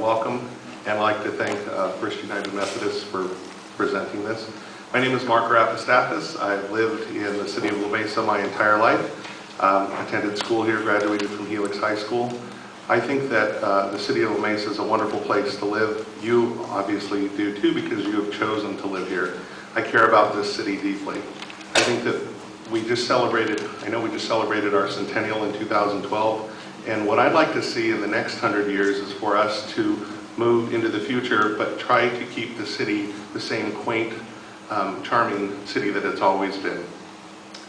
welcome, and I'd like to thank First United Methodist for presenting this. My name is Mark Rapastathis. I've lived in the city of La Mesa my entire life. Attended school here, graduated from Helix High School. I think that the city of La Mesa is a wonderful place to live. You obviously do too, because you have chosen to live here. I care about this city deeply. I think that we just celebrated our centennial in 2012, and what I'd like to see in the next 100 years is for us to move into the future, but try to keep the city the same quaint, charming city that it's always been.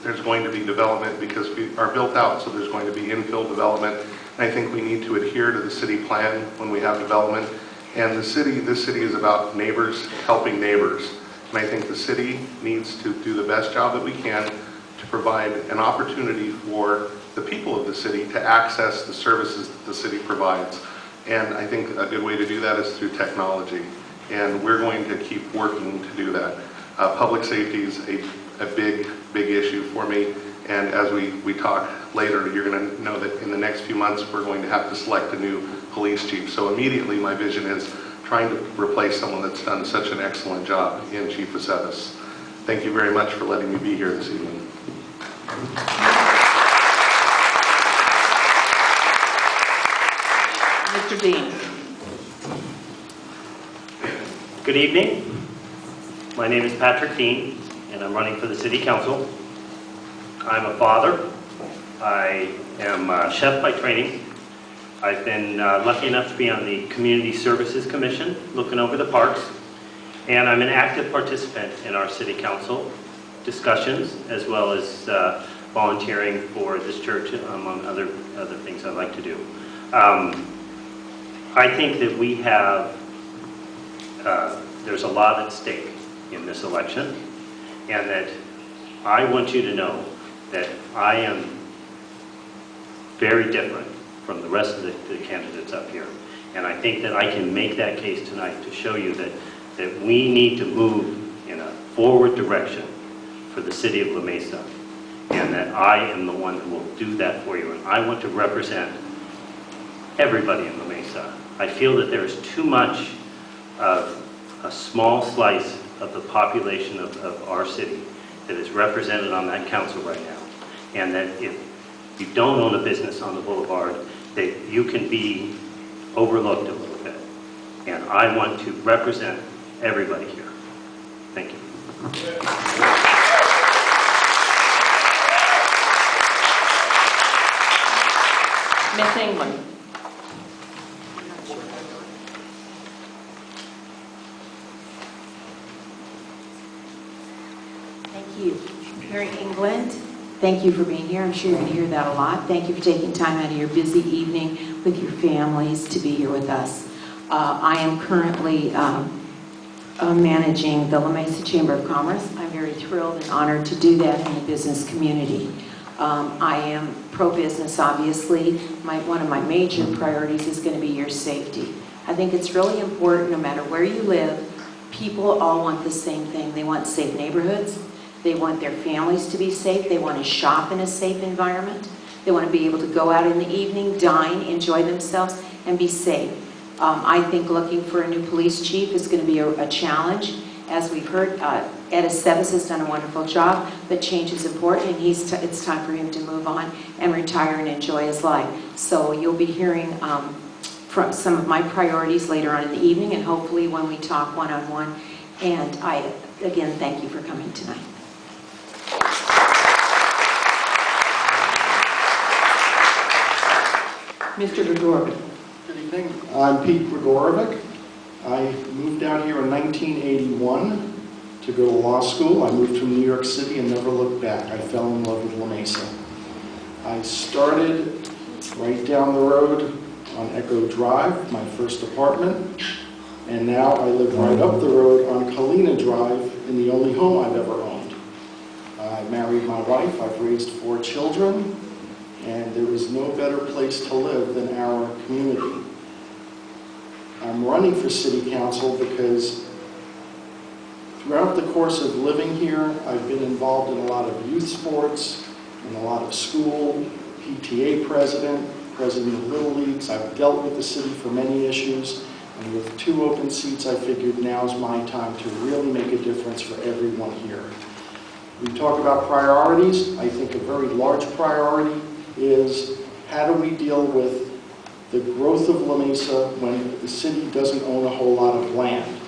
There's going to be development because we are built out, so there's going to be infill development. And I think we need to adhere to the city plan when we have development. And this city is about neighbors helping neighbors. And I think the city needs to do the best job that we can to provide an opportunity for the people of the city to access the services that the city provides. And I think a good way to do that is through technology. And we're going to keep working to do that. Public safety is a big issue for me. And as we talk later, you're going to know that in the next few months, we're going to have to select a new police chief. So immediately my vision is trying to replace someone that's done such an excellent job in Chief Aceves. Thank you very much for letting me be here this evening. Mr. Dean. Good evening. My name is Patrick Dean, and I'm running for the City Council. I'm a father. I am a chef by training. I've been lucky enough to be on the Community Services Commission, looking over the parks, and I'm an active participant in our City Council discussions, as well as volunteering for this church, among other things I like to do. I think that we have, there's a lot at stake in this election, and that I want you to know that I am very different from the rest of the candidates up here. And I think that I can make that case tonight to show you that we need to move in a forward direction for the city of La Mesa, and that I am the one who will do that for you. And I want to represent everybody in La Mesa. I feel that there's too much of a small slice of the population of our city that is represented on that council right now. And that if you don't own a business on the boulevard, that you can be overlooked a little bit. And I want to represent everybody here. Thank you. Miss England. Thank you. Mary England, thank you for being here. I'm sure you're going to hear that a lot. Thank you for taking time out of your busy evening with your families to be here with us. I am currently managing the La Mesa Chamber of Commerce. I'm very thrilled and honored to do that in the business community. I am pro-business, obviously. One of my major priorities is going to be your safety. I think it's really important, no matter where you live, people all want the same thing. They want safe neighborhoods. They want their families to be safe. They want to shop in a safe environment. They want to be able to go out in the evening, dine, enjoy themselves, and be safe. I think looking for a new police chief is going to be a challenge. As we've heard, Ed Aceves has done a wonderful job, but change is important, and it's time for him to move on and retire and enjoy his life. So you'll be hearing from some of my priorities later on in the evening, and hopefully when we talk one-on-one. And I, again, thank you for coming tonight. Mr. Gregorovic. Good evening. I'm Pete Gregorovic. I moved out here in 1981 to go to law school. I moved from New York City and never looked back. I fell in love with La Mesa. I started right down the road on Echo Drive, my first apartment, and now I live right up the road on Kalina Drive in the only home I've ever owned. I married my wife. I've raised 4 children. And there is no better place to live than our community. I'm running for city council because throughout the course of living here, I've been involved in a lot of youth sports, in a lot of school, PTA president of Little Leagues. I've dealt with the city for many issues, And with 2 open seats, I figured now's my time to really make a difference for everyone here. We talk about priorities. I think a very large priority is how do we deal with the growth of La Mesa when the city doesn't own a whole lot of land.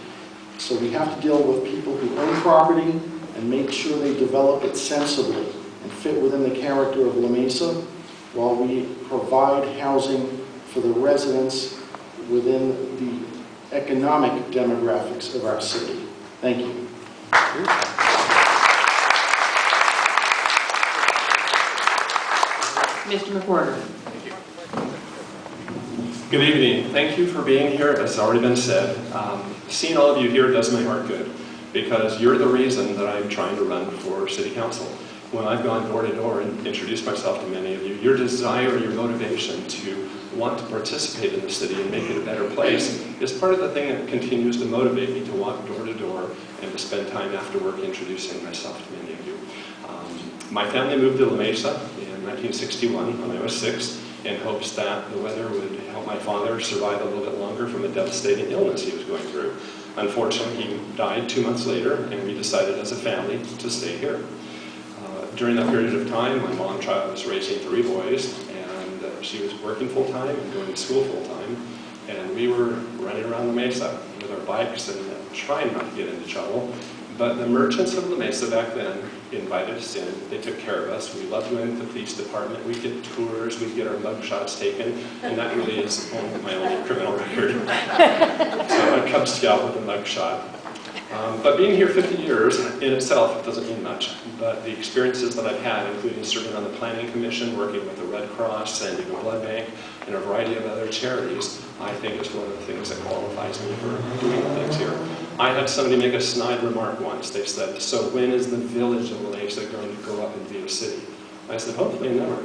So we have to deal with people who own property and make sure they develop it sensibly and fit within the character of La Mesa while we provide housing for the residents within the economic demographics of our city. Thank you. Mr. McWhorter. Good evening. Thank you for being here. As already been said, seeing all of you here does my heart good because you're the reason that I'm trying to run for City Council. When I've gone door to door and introduced myself to many of you, your desire, your motivation to want to participate in the city and make it a better place is part of the thing that continues to motivate me to walk door to door and to spend time after work introducing myself to many of you. My family moved to La Mesa in 1961 when I was 6 in hopes that the weather would help my father survive a little bit longer from a devastating illness he was going through. Unfortunately, he died 2 months later, and we decided as a family to stay here. During that period of time, my mom was raising 3 boys, and she was working full-time and going to school full-time, and we were running around La Mesa with our bikes and trying not to get into trouble. But the merchants of La Mesa back then invited us in. They took care of us. We loved going to the police department. We'd get tours. We'd get our mug shots taken. And that really is my only criminal record. So a Cub Scout with a mug shot. But being here 50 years in itself doesn't mean much. But the experiences that I've had, including serving on the Planning Commission, working with the Red Cross, San Diego Blood Bank, and a variety of other charities, I think is one of the things that qualifies me for doing things here. I had somebody make a snide remark once. They said, "So when is the village of La Mesa going to grow up and be a city?" I said, "Hopefully never.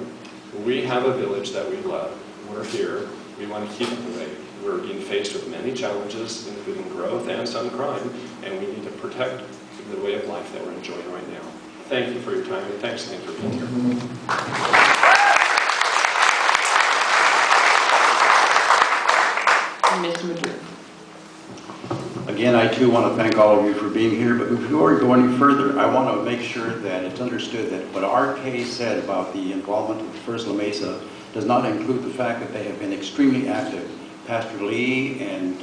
We have a village that we love. We're here. We want to keep it the way. We're being faced with many challenges, including growth and some crime, and we need to protect the way of life that we're enjoying right now." Thank you for your time, and thanks again for being here. Mr. Madrid. Again, I too want to thank all of you for being here, but before we go any further, I want to make sure that it's understood that what R.K. said about the involvement of First La Mesa does not include the fact that they have been extremely active. Pastor Lee and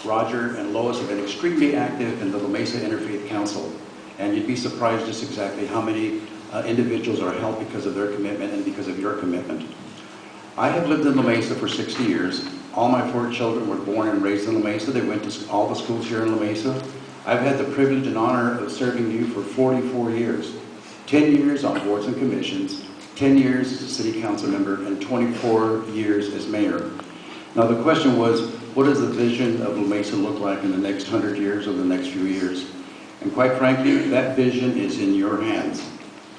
Roger and Lois have been extremely active in the La Mesa Interfaith Council, and you'd be surprised just exactly how many individuals are helped because of their commitment and because of your commitment. I have lived in La Mesa for 60 years. All my 4 children were born and raised in La Mesa. They went to all the schools here in La Mesa. I've had the privilege and honor of serving you for 44 years. 10 years on boards and commissions, 10 years as a city council member, and 24 years as mayor. Now the question was, what does the vision of La Mesa look like in the next 100 years or the next few years? And quite frankly, that vision is in your hands.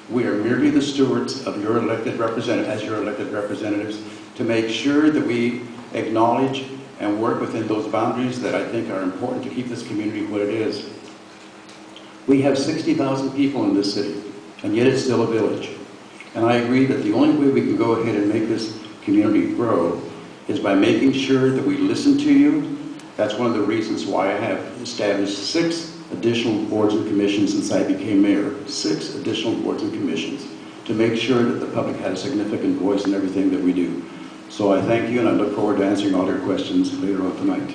We are merely the stewards of your elected representatives, to make sure that we acknowledge and work within those boundaries that I think are important to keep this community what it is. We have 60,000 people in this city, and yet it's still a village. And I agree that the only way we can go ahead and make this community grow is by making sure that we listen to you. That's one of the reasons why I have established 6 additional boards and commissions since I became mayor. 6 additional boards and commissions to make sure that the public has a significant voice in everything that we do. So I thank you, and I look forward to answering all your questions later on tonight.